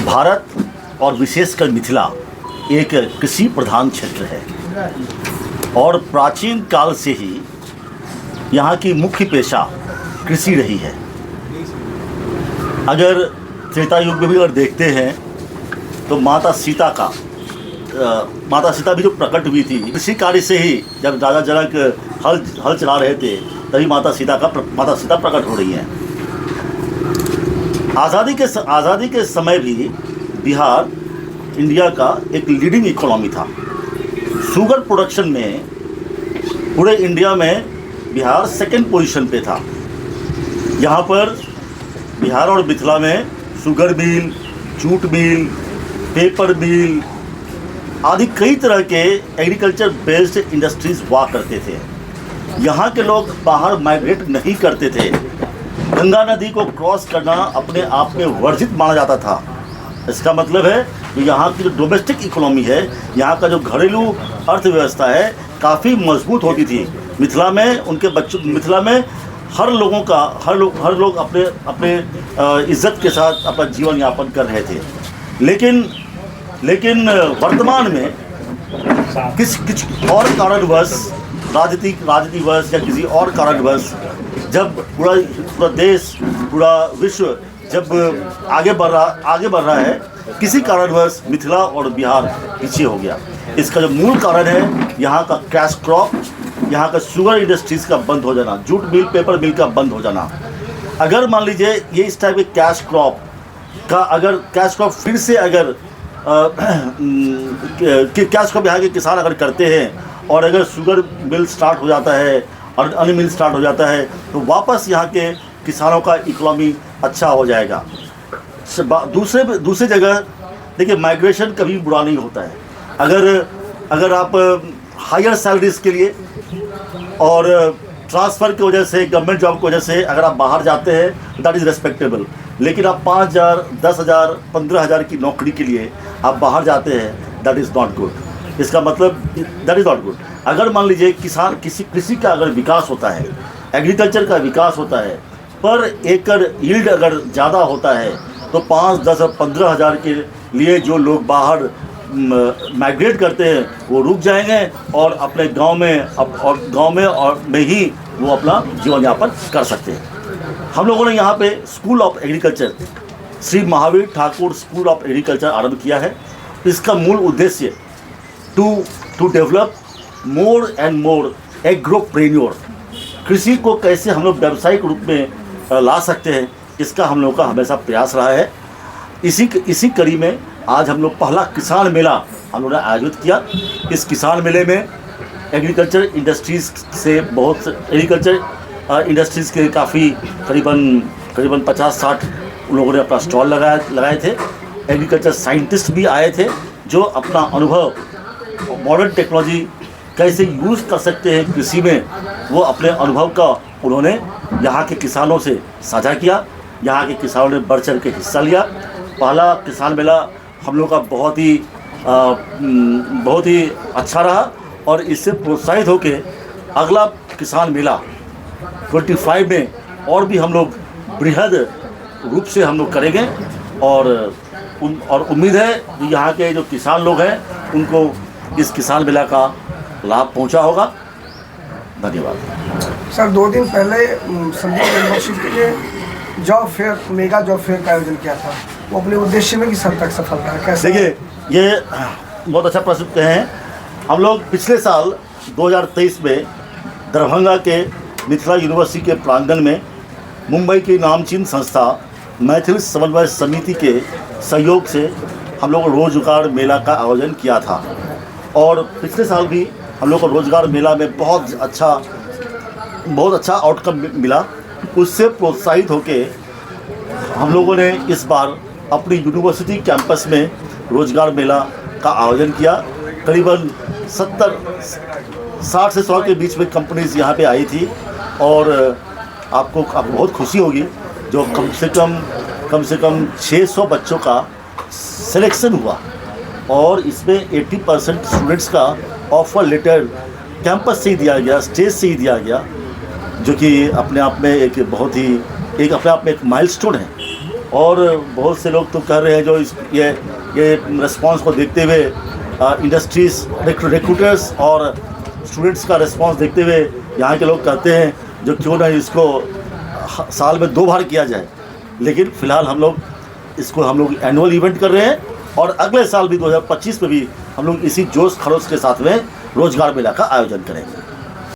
भारत और विशेषकर मिथिला एक कृषि प्रधान क्षेत्र है और प्राचीन काल से ही यहाँ की मुख्य पेशा कृषि रही है। अगर त्रेता युग में भी अगर देखते हैं तो माता सीता भी जो प्रकट हुई थी कृषि कार्य से ही, जब राजा जनक हल चला रहे थे तभी माता सीता प्रकट हो रही हैं। आज़ादी के समय भी बिहार इंडिया का एक लीडिंग इकोनॉमी था। शुगर प्रोडक्शन में पूरे इंडिया में बिहार सेकंड पोजीशन पे था। यहाँ पर बिहार और मिथिला में sugar mill, jute mill, paper mill आदि कई तरह के एग्रीकल्चर बेस्ड इंडस्ट्रीज़ हुआ करते थे। यहाँ के लोग बाहर माइग्रेट नहीं करते थे। गंगा नदी को क्रॉस करना अपने आप में वर्जित माना जाता था। इसका मतलब है कि यहाँ की जो डोमेस्टिक इकोनॉमी है, यहाँ का जो घरेलू अर्थव्यवस्था है, काफ़ी मजबूत होती थी। मिथिला में हर लोग अपने इज्जत के साथ अपना जीवन यापन कर रहे थे। लेकिन वर्तमान में किसी और कारणवश, राजनीतिवश या किसी और कारणवश जब पूरा देश, पूरा विश्व जब आगे बढ़ रहा है, किसी कारणवश मिथिला और बिहार पीछे हो गया। इसका जो मूल कारण है यहाँ का कैश क्रॉप, यहाँ का शुगर इंडस्ट्रीज़ का बंद हो जाना, जूट मिल, पेपर मिल का बंद हो जाना। अगर मान लीजिए ये इस टाइप के कैश क्रॉप फिर से अगर कैश क्रॉप यहाँ के किसान अगर करते हैं और अगर शुगर मिल स्टार्ट हो जाता है और अन्य मिल स्टार्ट हो जाता है तो वापस यहाँ के किसानों का इकोनॉमी अच्छा हो जाएगा। दूसरे जगह देखिए, माइग्रेशन कभी बुरा नहीं होता है। अगर आप हायर सैलरीज के लिए और ट्रांसफ़र की वजह से, गवर्नमेंट जॉब की वजह से अगर आप बाहर जाते हैं दैट इज़ रेस्पेक्टेबल। लेकिन आप 5,000, 10,000, 15,000 की नौकरी के लिए आप बाहर जाते हैं, दैट इज़ नॉट गुड। इसका मतलब दैट इज़ नॉट गुड। अगर मान लीजिए कृषि का अगर विकास होता है, एग्रीकल्चर का विकास होता है, पर एकड़ यील्ड अगर ज़्यादा होता है तो 5, 10 और 15,000 के लिए जो लोग बाहर माइग्रेट करते हैं वो रुक जाएंगे और अपने गांव में ही वो अपना जीवन यापन कर सकते हैं। हम लोगों ने यहाँ पे school of agriculture, Shri Mahavir Thakur school of agriculture आरंभ किया है। इसका मूल उद्देश्य to develop more and more agropreneur, कृषि को कैसे हम लोग व्यावसायिक रूप में ला सकते हैं, इसका हम लोगों का हमेशा प्रयास रहा है। इसी कड़ी में आज हम लोग पहला किसान मेला हम लोगों ने आयोजित किया। इस किसान मेले में एग्रीकल्चर इंडस्ट्रीज़ के काफ़ी करीबन 50-60 लोगों ने अपना स्टॉल लगाए थे। एग्रीकल्चर साइंटिस्ट भी आए थे जो अपना अनुभव, मॉडर्न टेक्नोलॉजी कैसे यूज़ कर सकते हैं कृषि में, वो अपने अनुभव का उन्होंने यहाँ के किसानों से साझा किया। यहाँ के किसानों ने बढ़ चढ़ के हिस्सा लिया। पहला किसान मेला हम लोग का बहुत ही अच्छा रहा और इससे प्रोत्साहित होकर अगला किसान मेला 25 में और भी हम लोग बृहद रूप से हम लोग करेंगे और उम्मीद है कि यहाँ के जो किसान लोग हैं उनको इस किसान मेला का लाभ पहुँचा होगा। धन्यवाद। सर, 2 दिन पहले संदीप यूनिवर्सिटी के लिए मेगा जॉब फेयर का आयोजन किया था, वो अपने उद्देश्य में किस हद तक सफल रहा? कैसे? देखिए, ये बहुत अच्छा प्रश्न कहे हैं। हम लोग पिछले साल 2023 में दरभंगा के मिथिला यूनिवर्सिटी के प्रांगण में मुंबई की नामचीन संस्था मैथिल समन्वय समिति के सहयोग से हम लोग रोजगार मेला का आयोजन किया था और पिछले साल भी हम लोग को रोजगार मेला में बहुत अच्छा आउटकम मिला। उससे प्रोत्साहित होके हम लोगों ने इस बार अपनी यूनिवर्सिटी कैंपस में रोजगार मेला का आयोजन किया। करीबन 60 से 100 के बीच में कंपनीज यहाँ पे आई थी और आपको बहुत खुशी होगी जो कम से कम 600 बच्चों का सिलेक्शन हुआ और इसमें 80% स्टूडेंट्स का ऑफर लेटर कैंपस से ही दिया गया, स्टेज से ही दिया गया, जो कि अपने आप में एक माइलस्टोन है। और बहुत से लोग तो कह रहे हैं जो ये रिस्पांस को देखते हुए इंडस्ट्रीज रिक्रूटर्स और स्टूडेंट्स का रिस्पांस देखते हुए यहाँ के लोग कहते हैं जो क्यों ना इसको साल में 2 बार किया जाए। लेकिन फ़िलहाल हम लोग एनुअल इवेंट कर रहे हैं और अगले साल भी 2025 में भी हम लोग इसी जोश खरोश के साथ में रोज़गार मेला का आयोजन करेंगे।